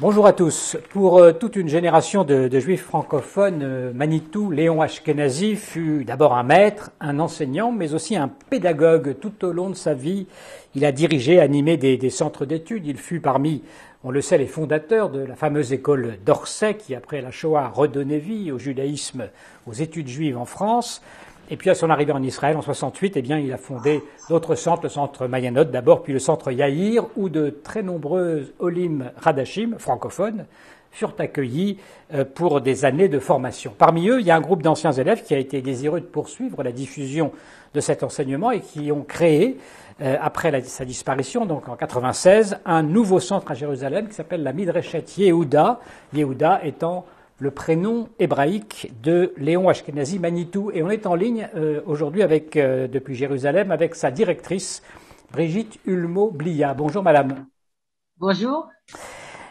Bonjour à tous. Pour toute une génération de juifs francophones, Manitou Léon Ashkenazi fut d'abord un maître, un enseignant, mais aussi un pédagogue. Tout au long de sa vie, il a dirigé, animé des centres d'études. Il fut parmi, on le sait, les fondateurs de la fameuse école d'Orsay, qui après la Shoah a redonné vie au judaïsme, aux études juives en France. Et puis à son arrivée en Israël en 68, il a fondé d'autres centres, le centre Mayanot d'abord, puis le centre Yaïr, où de très nombreuses Olim Radachim, francophones, furent accueillis pour des années de formation. Parmi eux, il y a un groupe d'anciens élèves qui a été désireux de poursuivre la diffusion de cet enseignement et qui ont créé, après sa disparition, donc en 96, un nouveau centre à Jérusalem qui s'appelle la Midreshet Yehuda, Yehuda étant le prénom hébraïque de Léon Ashkenazi Manitou. Et on est en ligne aujourd'hui depuis Jérusalem avec sa directrice, Brigitte Ulmo-Blia. Bonjour madame. Bonjour.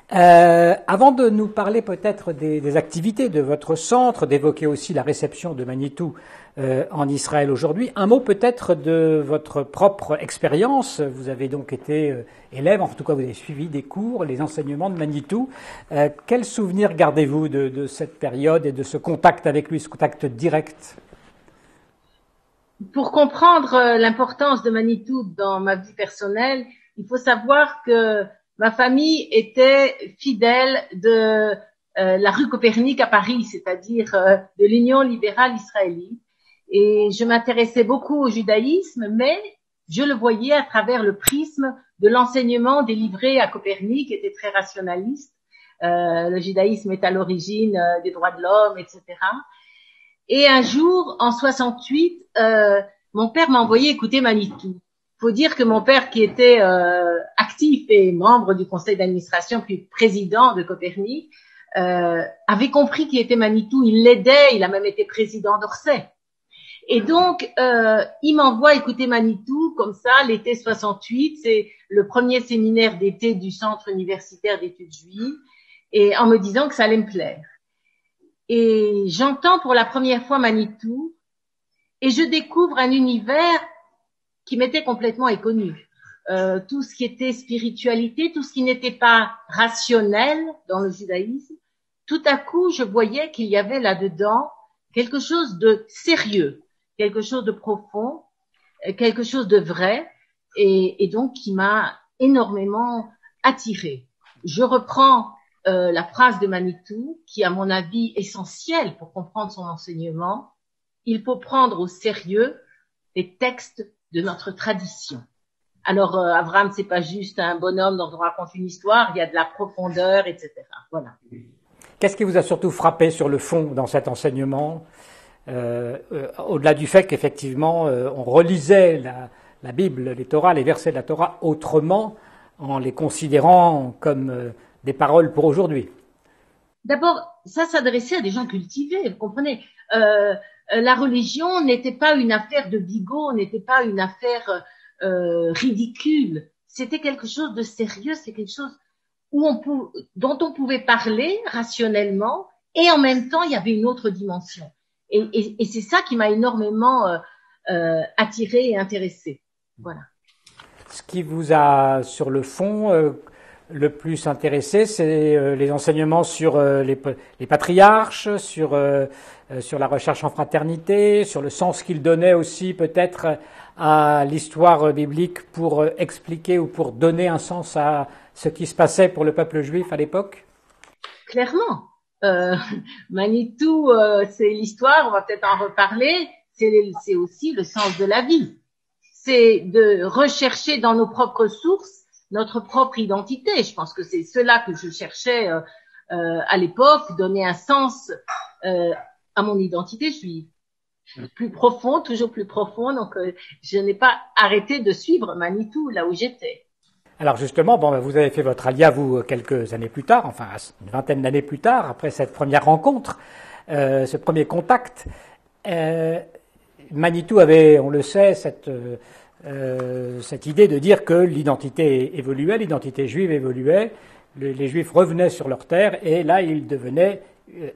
Avant de nous parler peut-être des activités de votre centre, d'évoquer aussi la réception de Manitou en Israël aujourd'hui, un mot peut-être de votre propre expérience. Vous avez donc été élève, en tout cas vous avez suivi des cours, les enseignements de Manitou. Quel souvenir gardez-vous de cette période et de ce contact avec lui, ce contact direct? Pour comprendre l'importance de Manitou dans ma vie personnelle, il faut savoir que ma famille était fidèle de la rue Copernic à Paris, c'est-à-dire de l'Union libérale israélite. Et je m'intéressais beaucoup au judaïsme, mais je le voyais à travers le prisme de l'enseignement délivré à Copernic, qui était très rationaliste. Le judaïsme est à l'origine des droits de l'homme, etc. Et un jour, en 68, mon père m'a envoyé écouter Manitou. Faut dire que mon père, qui était actif et membre du conseil d'administration, puis président de Copernic, avait compris qui était Manitou. Il l'aidait, il a même été président d'Orsay. Et donc, il m'envoie écouter Manitou, comme ça, l'été 68, c'est le premier séminaire d'été du Centre universitaire d'études juives, et en me disant que ça allait me plaire. Et j'entends pour la première fois Manitou, et je découvre un univers qui m'était complètement inconnu. Tout ce qui était spiritualité, tout ce qui n'était pas rationnel dans le judaïsme, tout à coup, je voyais qu'il y avait là-dedans quelque chose de sérieux, quelque chose de profond, quelque chose de vrai, et donc qui m'a énormément attirée. Je reprends la phrase de Manitou, qui à mon avis essentielle pour comprendre son enseignement. Il faut prendre au sérieux les textes de notre tradition. Alors, Abraham, c'est pas juste un bonhomme dont on raconte une histoire, il y a de la profondeur, etc. Voilà. Qu'est-ce qui vous a surtout frappé sur le fond dans cet enseignement, au-delà du fait qu'effectivement, on relisait la Bible, les Torahs, les versets de la Torah autrement, en les considérant comme des paroles pour aujourd'hui? D'abord, ça s'adressait à des gens cultivés, vous comprenez. La religion n'était pas une affaire de bigot, n'était pas une affaire ridicule. C'était quelque chose de sérieux, c'est quelque chose dont on pouvait parler rationnellement, et en même temps, il y avait une autre dimension. Et c'est ça qui m'a énormément attirée et intéressée. Voilà. Ce qui vous a, sur le fond, le plus intéressé, c'est les enseignements sur les patriarches, sur la recherche en fraternité, sur le sens qu'il donnait aussi peut-être à l'histoire biblique pour expliquer ou pour donner un sens à ce qui se passait pour le peuple juif à l'époque? Clairement. Manitou, c'est l'histoire, on va peut-être en reparler, c'est aussi le sens de la vie. C'est de rechercher dans nos propres sources notre propre identité. Je pense que c'est cela que je cherchais à l'époque, donner un sens à mon identité. Je suis plus profond, toujours plus profond, donc je n'ai pas arrêté de suivre Manitou là où j'étais. Alors justement, vous avez fait votre alia, vous, quelques années plus tard, enfin une vingtaine d'années plus tard, après cette première rencontre, ce premier contact. Manitou avait, on le sait, cette idée de dire que l'identité évoluait, l'identité juive évoluait, les juifs revenaient sur leur terre et là ils devenaient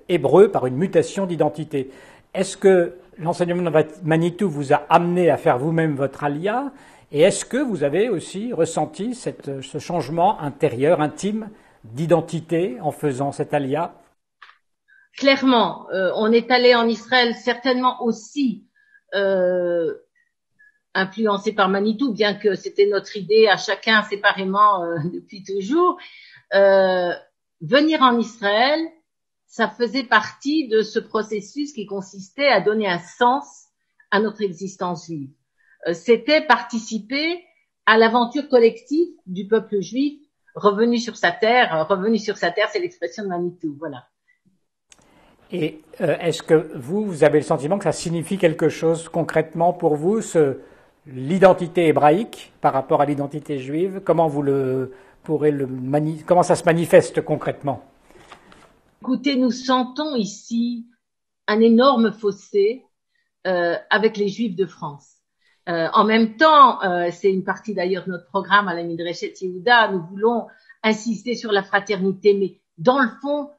hébreux par une mutation d'identité. Est-ce que l'enseignement de Manitou vous a amené à faire vous-même votre alia? Et est-ce que vous avez aussi ressenti ce changement intérieur, intime d'identité en faisant cet alia? Clairement, on est allé en Israël certainement aussi influencé par Manitou, bien que c'était notre idée à chacun séparément depuis toujours. Venir en Israël, ça faisait partie de ce processus qui consistait à donner un sens à notre existence juive. C'était participer à l'aventure collective du peuple juif revenu sur sa terre. Revenu sur sa terre, c'est l'expression de Manitou, voilà. Et est-ce que vous avez le sentiment que ça signifie quelque chose concrètement pour vous, l'identité hébraïque par rapport à l'identité juive? Comment vous comment ça se manifeste concrètement? Écoutez, nous sentons ici un énorme fossé avec les Juifs de France. En même temps, c'est une partie d'ailleurs de notre programme à la Midreshet Yehuda, nous voulons insister sur la fraternité, mais dans le fond,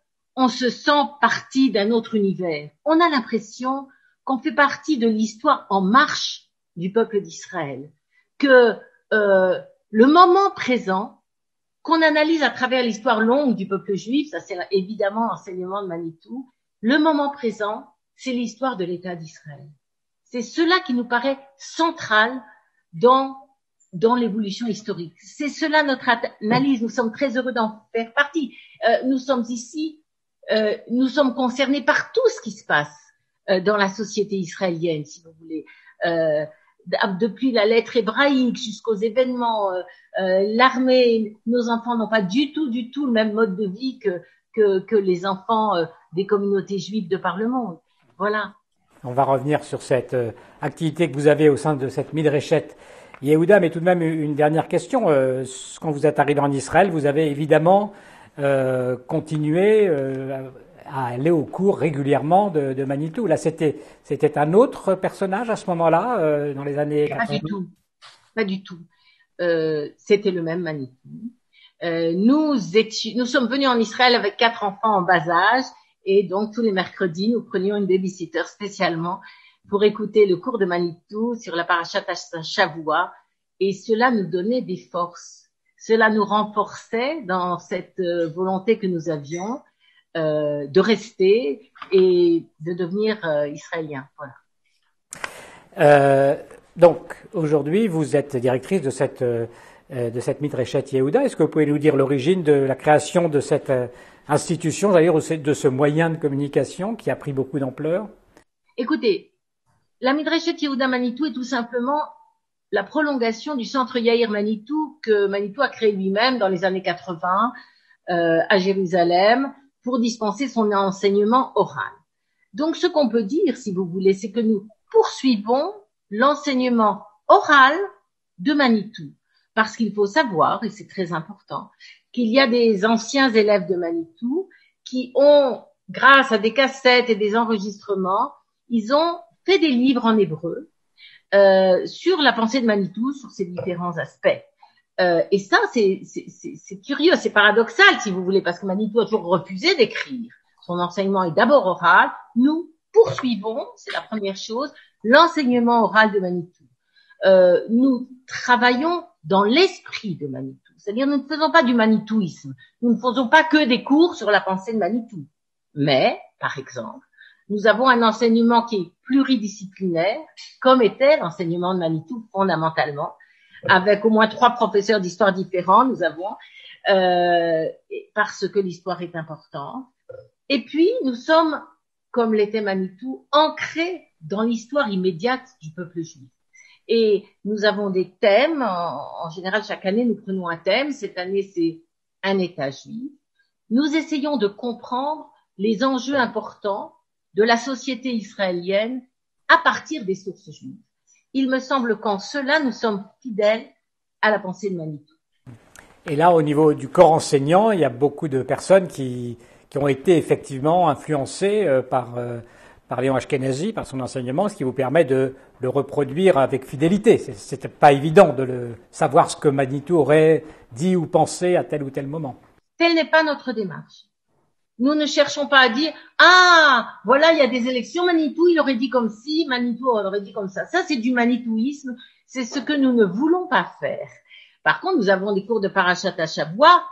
on se sent partie d'un autre univers. On a l'impression qu'on fait partie de l'histoire en marche du peuple d'Israël, que le moment présent, qu'on analyse à travers l'histoire longue du peuple juif, ça c'est évidemment l'enseignement de Manitou, le moment présent, c'est l'histoire de l'État d'Israël. C'est cela qui nous paraît central dans l'évolution historique. C'est cela notre analyse. Nous sommes très heureux d'en faire partie. Nous sommes ici, nous sommes concernés par tout ce qui se passe dans la société israélienne, si vous voulez. Depuis la lettre hébraïque jusqu'aux événements, l'armée, nos enfants n'ont pas du tout le même mode de vie que les enfants des communautés juives de par le monde. Voilà. On va revenir sur cette activité que vous avez au sein de cette Midreshet Yehuda, mais tout de même une dernière question. Quand vous êtes arrivé en Israël, vous avez évidemment continué à aller au cours régulièrement de Manitou. Là, c'était un autre personnage à ce moment-là, dans les années 80? Pas du tout. C'était le même Manitou. Nous sommes venus en Israël avec 4 enfants en bas âge. Et donc, tous les mercredis, nous prenions une babysitter spécialement pour écouter le cours de Manitou sur la Parashat Shavua. Et cela nous donnait des forces. Cela nous renforçait dans cette volonté que nous avions de rester et de devenir israéliens. Voilà. Donc, aujourd'hui, vous êtes directrice de cette Midreshet Yehuda. Est-ce que vous pouvez nous dire l'origine de la création de cette institution, d'ailleurs, de ce moyen de communication qui a pris beaucoup d'ampleur? Écoutez, la Midreshet Yehuda Manitou est tout simplement la prolongation du centre Yair Manitou que Manitou a créé lui-même dans les années 80 à Jérusalem pour dispenser son enseignement oral. Donc, ce qu'on peut dire, si vous voulez, c'est que nous poursuivons l'enseignement oral de Manitou. Parce qu'il faut savoir, et c'est très important, qu'il y a des anciens élèves de Manitou qui ont, grâce à des cassettes et des enregistrements, ils ont fait des livres en hébreu sur la pensée de Manitou, sur ses différents aspects. Et ça, c'est curieux, c'est paradoxal, si vous voulez, parce que Manitou a toujours refusé d'écrire. Son enseignement est d'abord oral. Nous poursuivons, c'est la première chose, l'enseignement oral de Manitou. Nous travaillons dans l'esprit de Manitou. C'est-à-dire, nous ne faisons pas du manitouisme. Nous ne faisons pas que des cours sur la pensée de Manitou. Mais, par exemple, nous avons un enseignement qui est pluridisciplinaire, comme était l'enseignement de Manitou fondamentalement, avec au moins 3 professeurs d'histoire différents, nous avons, parce que l'histoire est importante. Et puis, nous sommes, comme l'était Manitou, ancrés dans l'histoire immédiate du peuple juif. Et nous avons des thèmes. En général, chaque année, nous prenons un thème. Cette année, c'est un État juif. Nous essayons de comprendre les enjeux importants de la société israélienne à partir des sources juives. Il me semble qu'en cela, nous sommes fidèles à la pensée de Manitou. Et là, au niveau du corps enseignant, il y a beaucoup de personnes qui ont été effectivement influencées par Léon Ashkenazi, par son enseignement, ce qui vous permet de le reproduire avec fidélité. C'était pas évident de savoir ce que Manitou aurait dit ou pensé à tel ou tel moment. Telle n'est pas notre démarche. Nous ne cherchons pas à dire « Ah, voilà, il y a des élections, Manitou, il aurait dit comme ci, Manitou aurait dit comme ça. » Ça, c'est du manitouisme. C'est ce que nous ne voulons pas faire. Par contre, nous avons des cours de Parashat Shavua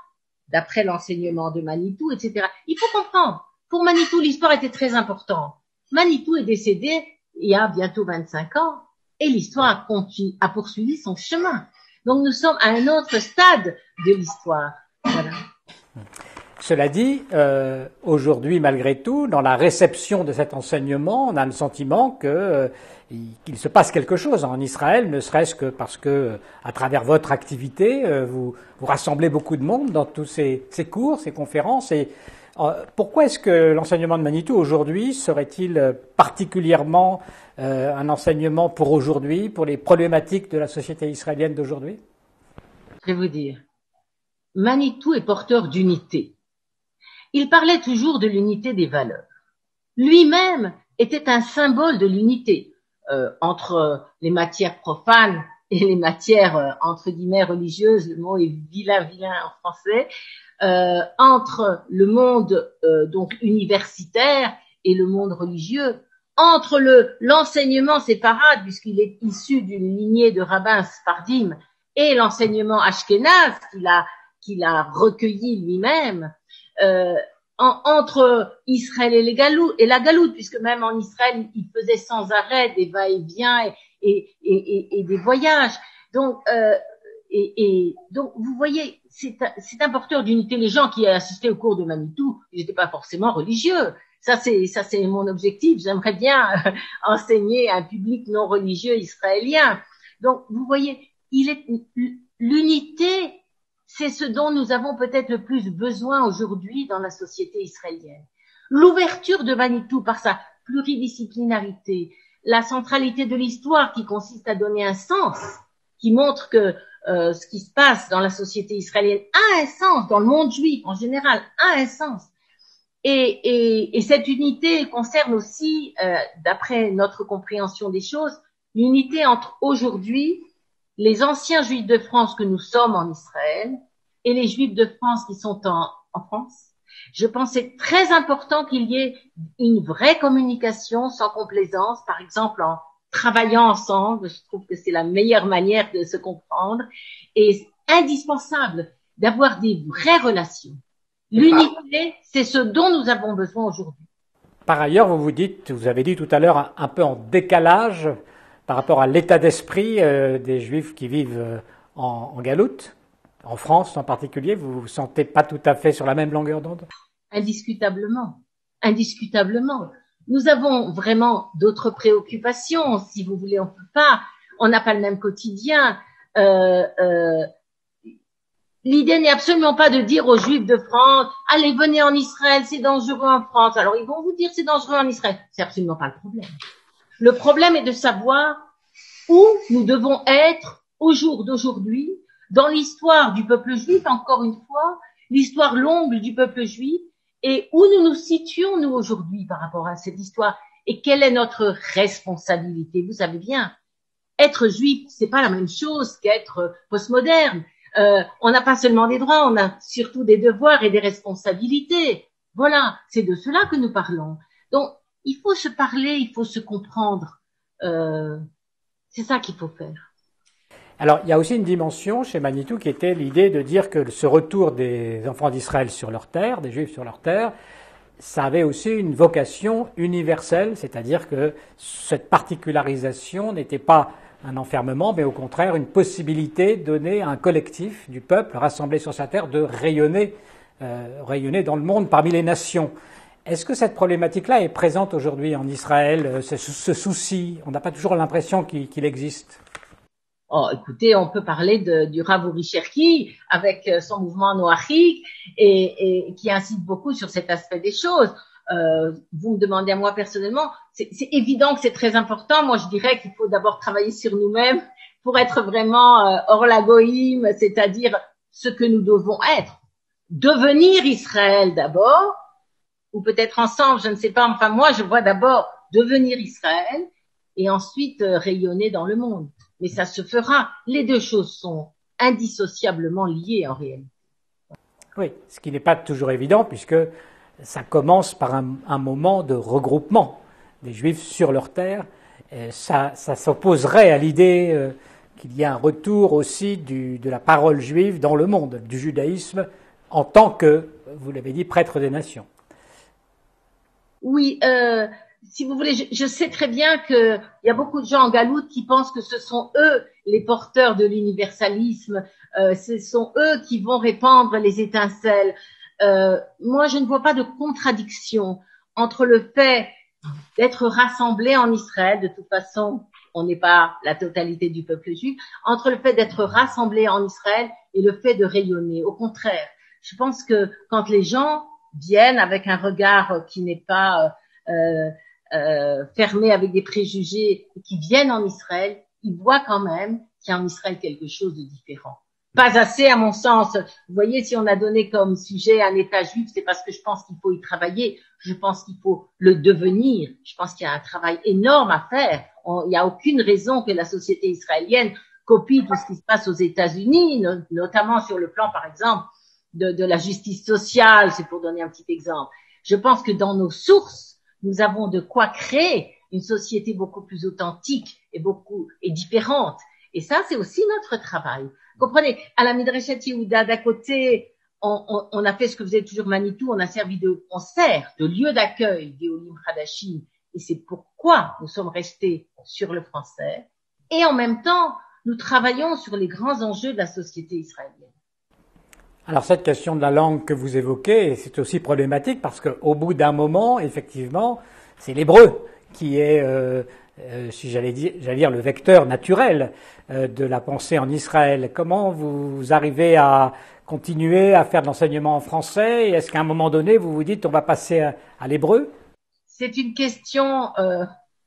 d'après l'enseignement de Manitou, etc. Il faut comprendre, pour Manitou, l'histoire était très importante. Manitou est décédé il y a bientôt 25 ans et l'histoire a poursuivi son chemin. Donc nous sommes à un autre stade de l'histoire. Voilà. Cela dit, aujourd'hui, malgré tout, dans la réception de cet enseignement, on a le sentiment qu'il se passe quelque chose en Israël, ne serait-ce que parce que, à travers votre activité, vous rassemblez beaucoup de monde dans tous ces cours, ces conférences. Et pourquoi est-ce que l'enseignement de Manitou aujourd'hui serait-il particulièrement un enseignement pour aujourd'hui, pour les problématiques de la société israélienne d'aujourd'hui? Je vais vous dire, Manitou est porteur d'unité. Il parlait toujours de l'unité des valeurs. Lui-même était un symbole de l'unité entre les matières profanes et les matières entre guillemets religieuses. Le mot est vilain en français. Entre le monde donc universitaire et le monde religieux, entre l'enseignement séparate puisqu'il est issu d'une lignée de rabbins sfardim et l'enseignement ashkénaze qu'il a recueilli lui-même. Entre Israël et la galoute, puisque même en Israël, il faisait sans arrêt des va-et-vient et des voyages. Donc, donc, vous voyez, c'est un porteur d'unité. Les gens qui assistaient au cours de Manitou, ils n'étaient pas forcément religieux. Ça, c'est mon objectif. J'aimerais bien enseigner à un public non religieux israélien. Donc, vous voyez, l'unité, c'est ce dont nous avons peut-être le plus besoin aujourd'hui dans la société israélienne. L'ouverture de Manitou par sa pluridisciplinarité, la centralité de l'histoire qui consiste à donner un sens, qui montre que ce qui se passe dans la société israélienne a un sens, dans le monde juif en général, a un sens. Et cette unité concerne aussi, d'après notre compréhension des choses, l'unité entre aujourd'hui les anciens Juifs de France que nous sommes en Israël et les Juifs de France qui sont en France. Je pense que c'est très important qu'il y ait une vraie communication sans complaisance, par exemple en travaillant ensemble. Je trouve que c'est la meilleure manière de se comprendre et indispensable d'avoir des vraies relations. L'unité, c'est ce dont nous avons besoin aujourd'hui. Par ailleurs, vous avez dit tout à l'heure un peu en décalage par rapport à l'état d'esprit des Juifs qui vivent en galoute, en France en particulier. Vous vous sentez pas tout à fait sur la même longueur d'onde? Indiscutablement. Indiscutablement. Nous avons vraiment d'autres préoccupations, si vous voulez, on n'a pas le même quotidien. L'idée n'est absolument pas de dire aux Juifs de France, allez, venez en Israël, c'est dangereux en France. Alors ils vont vous dire c'est dangereux en Israël. C'est absolument pas le problème. Le problème est de savoir où nous devons être au jour d'aujourd'hui, dans l'histoire du peuple juif, encore une fois, l'histoire longue du peuple juif, et où nous nous situons, nous, aujourd'hui, par rapport à cette histoire, et quelle est notre responsabilité. Vous savez bien, être juif, c'est pas la même chose qu'être postmoderne. On n'a pas seulement des droits, on a surtout des devoirs et des responsabilités. Voilà, c'est de cela que nous parlons. Donc, il faut se parler, il faut se comprendre. C'est ça qu'il faut faire. Alors, il y a aussi une dimension chez Manitou qui était l'idée de dire que ce retour des enfants d'Israël sur leur terre, des Juifs sur leur terre, ça avait aussi une vocation universelle, c'est-à-dire que cette particularisation n'était pas un enfermement, mais au contraire une possibilité donnée à un collectif du peuple rassemblé sur sa terre de rayonner dans le monde parmi les nations. Est-ce que cette problématique-là est présente aujourd'hui en Israël, ce souci? On n'a pas toujours l'impression qu'il existe. Oh, écoutez, on peut parler du Rav Uri Cherki avec son mouvement noachique et qui incite beaucoup sur cet aspect des choses. Vous me demandez à moi personnellement, c'est évident que c'est très important. Moi, je dirais qu'il faut d'abord travailler sur nous-mêmes pour être vraiment hors la goïm, c'est-à-dire ce que nous devons être. Devenir Israël d'abord, ou peut-être ensemble, je ne sais pas. Enfin, moi, je vois d'abord devenir Israël et ensuite rayonner dans le monde. Mais ça se fera. Les deux choses sont indissociablement liées en réalité. Oui, ce qui n'est pas toujours évident puisque ça commence par un moment de regroupement des Juifs sur leur terre. Et ça s'opposerait à l'idée qu'il y a un retour aussi de la parole juive dans le monde, du judaïsme en tant que, vous l'avez dit, prêtre des nations. Oui, si vous voulez, je sais très bien qu'il y a beaucoup de gens en Galoute qui pensent que ce sont eux les porteurs de l'universalisme, ce sont eux qui vont répandre les étincelles. Moi, je ne vois pas de contradiction entre le fait d'être rassemblés en Israël, de toute façon, on n'est pas la totalité du peuple juif, entre le fait d'être rassemblés en Israël et le fait de rayonner. Au contraire, je pense que quand les gens viennent avec un regard qui n'est pas fermé avec des préjugés, et qui viennent en Israël, ils voient quand même qu'il y a en Israël quelque chose de différent. Pas assez à mon sens. Vous voyez, si on a donné comme sujet un État juif, c'est parce que je pense qu'il faut y travailler. Je pense qu'il faut le devenir. Je pense qu'il y a un travail énorme à faire. Il n'y a aucune raison que la société israélienne copie tout ce qui se passe aux États-Unis, notamment sur le plan, par exemple, de la justice sociale. C'est pour donner un petit exemple. Je pense que dans nos sources, nous avons de quoi créer une société beaucoup plus authentique et différente. Et ça, c'est aussi notre travail. Comprenez, à la Midreshet Yehuda, d'à côté, on a fait ce que faisait toujours Manitou, on sert de lieu d'accueil des Olim Hadashim, et c'est pourquoi nous sommes restés sur le français. Et en même temps, nous travaillons sur les grands enjeux de la société israélienne. Alors cette question de la langue que vous évoquez, c'est aussi problématique parce qu'au bout d'un moment, effectivement, c'est l'hébreu qui est, si j'allais dire, le vecteur naturel de la pensée en Israël. Comment vous arrivez à continuer à faire de l'enseignement en français? Et est-ce qu'à un moment donné, vous vous dites on va passer à l'hébreu? C'est une question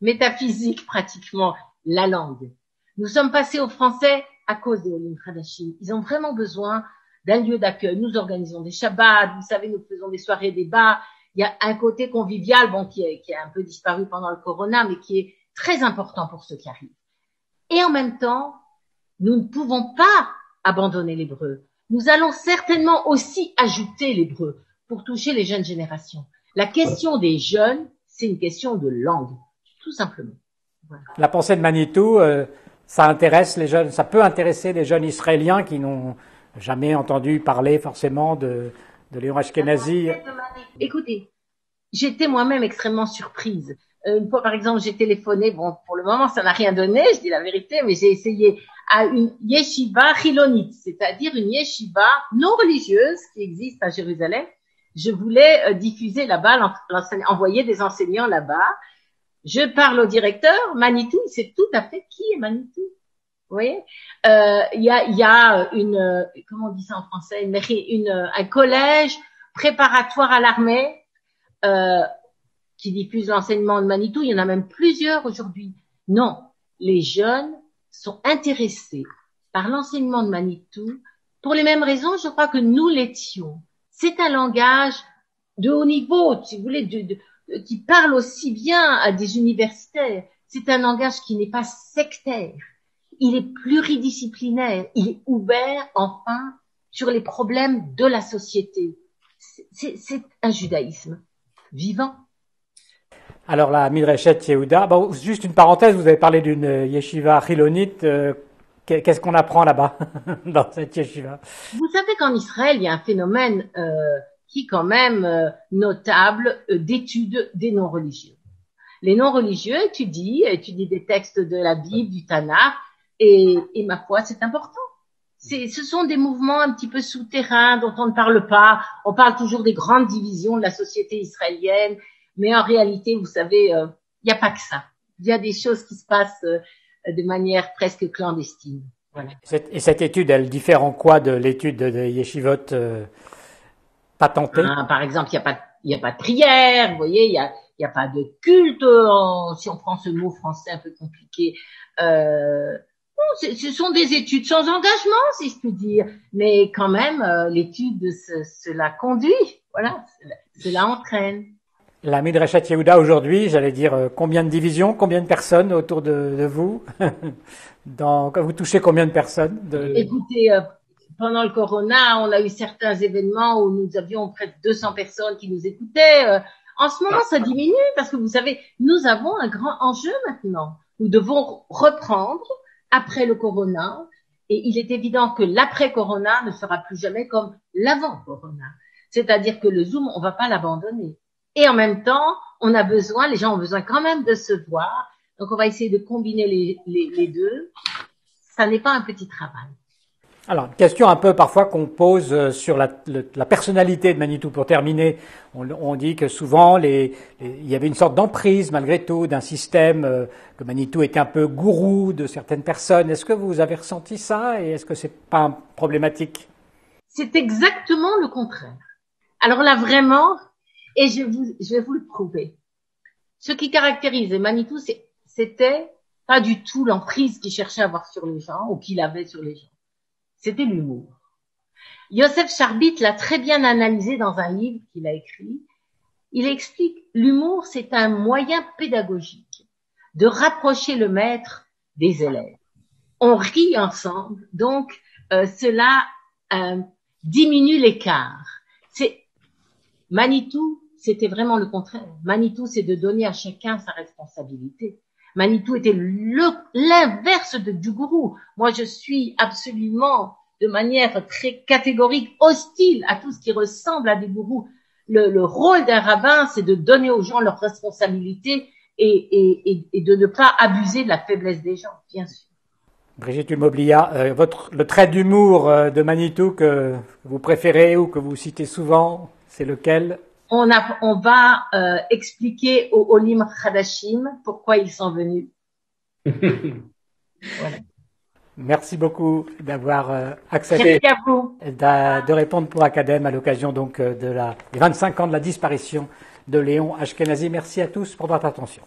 métaphysique pratiquement, la langue. Nous sommes passés au français à cause des Olim Hadashim. Ils ont vraiment besoin d'un lieu d'accueil. Nous organisons des Shabbats, vous savez, nous faisons des soirées débats. Il y a un côté convivial, qui a un peu disparu pendant le corona, mais qui est très important pour ceux qui arrivent. Et en même temps, nous ne pouvons pas abandonner l'hébreu. Nous allons certainement aussi ajouter l'hébreu pour toucher les jeunes générations. La question des jeunes, c'est une question de langue, tout simplement. Voilà. La pensée de Manitou, ça intéresse les jeunes, ça peut intéresser les jeunes israéliens qui n'ont jamais entendu parler forcément de Léon Ashkenazi. Écoutez, j'étais moi-même extrêmement surprise. Une fois, par exemple, j'ai téléphoné, pour le moment, ça n'a rien donné, je dis la vérité, mais j'ai essayé à une yeshiva chilonite, c'est-à-dire une yeshiva non religieuse qui existe à Jérusalem. Je voulais diffuser là-bas, envoyer des enseignants là-bas. Je parle au directeur, Manitou, il sait tout à fait qui est Manitou. Vous voyez, il y a une, comment on dit ça en français, un collège préparatoire à l'armée qui diffuse l'enseignement de Manitou. Il y en a même plusieurs aujourd'hui. Non, les jeunes sont intéressés par l'enseignement de Manitou pour les mêmes raisons, je crois, que nous l'étions. C'est un langage de haut niveau, si vous voulez, qui parle aussi bien à des universitaires. C'est un langage qui n'est pas sectaire. Il est pluridisciplinaire. Il est ouvert, enfin, sur les problèmes de la société. C'est un judaïsme vivant. Alors la Midreshet Yehuda, juste une parenthèse, vous avez parlé d'une yeshiva chilonite. Qu'est-ce qu'on apprend là-bas, dans cette yeshiva? Vous savez qu'en Israël, il y a un phénomène qui est quand même notable d'étude des non-religieux. Les non-religieux étudient des textes de la Bible, du Tanakh, et ma foi, c'est important. Ce sont des mouvements un petit peu souterrains dont on ne parle pas. On parle toujours des grandes divisions de la société israélienne, mais en réalité, vous savez, il n'y a pas que ça. Il y a des choses qui se passent de manière presque clandestine. Voilà. Et cette étude, elle diffère en quoi de l'étude de yeshivot patentée? Par exemple, il n'y a pas de prière, vous voyez, il y a pas de culte, si on prend ce mot français un peu compliqué. Ce sont des études sans engagement, si je puis dire, mais quand même, l'étude cela conduit, voilà, cela entraîne. La Midreshet Yehuda aujourd'hui, j'allais dire, combien de divisions, combien de personnes autour de vous? Vous touchez combien de personnes? Écoutez, pendant le corona, on a eu certains événements où nous avions près de 200 personnes qui nous écoutaient. En ce moment, ça diminue parce que vous savez, nous avons un grand enjeu maintenant. Nous devons reprendre après le corona Et il est évident que l'après-corona ne sera plus jamais comme l'avant-corona. C'est-à-dire que le Zoom, on va pas l'abandonner. Et en même temps, les gens ont besoin quand même de se voir. Donc, on va essayer de combiner les deux. Ça n'est pas un petit travail. Alors, une question un peu parfois qu'on pose sur la personnalité de Manitou. Pour terminer, on dit que souvent il y avait une sorte d'emprise malgré tout d'un système, que Manitou était un peu gourou de certaines personnes. Est-ce que vous avez ressenti ça et est-ce que c'est pas problématique? C'est exactement le contraire. Alors là, vraiment, et je vais vous le prouver. Ce qui caractérisait Manitou, c'était pas du tout l'emprise qu'il cherchait à avoir sur les gens ou qu'il avait sur les gens. C'était l'humour. Yosef Charbit l'a très bien analysé dans un livre qu'il a écrit. Il explique l'humour, c'est un moyen pédagogique de rapprocher le maître des élèves. On rit ensemble, donc cela diminue l'écart. Manitou, c'était vraiment le contraire. Manitou, c'est de donner à chacun sa responsabilité. Manitou était l'inverse du gourou. Moi, je suis absolument, de manière très catégorique, hostile à tout ce qui ressemble à des gourous. Le rôle d'un rabbin, c'est de donner aux gens leurs responsabilités et de ne pas abuser de la faiblesse des gens, bien sûr. Brigitte Humoblia, le trait d'humour de Manitou que vous préférez ou que vous citez souvent, c'est lequel? On va expliquer aux Olim Hadashim pourquoi ils sont venus. Voilà. Merci beaucoup d'avoir accepté de répondre pour Academ à l'occasion donc des 25 ans de la disparition de Léon Ashkenazi. Merci à tous pour votre attention.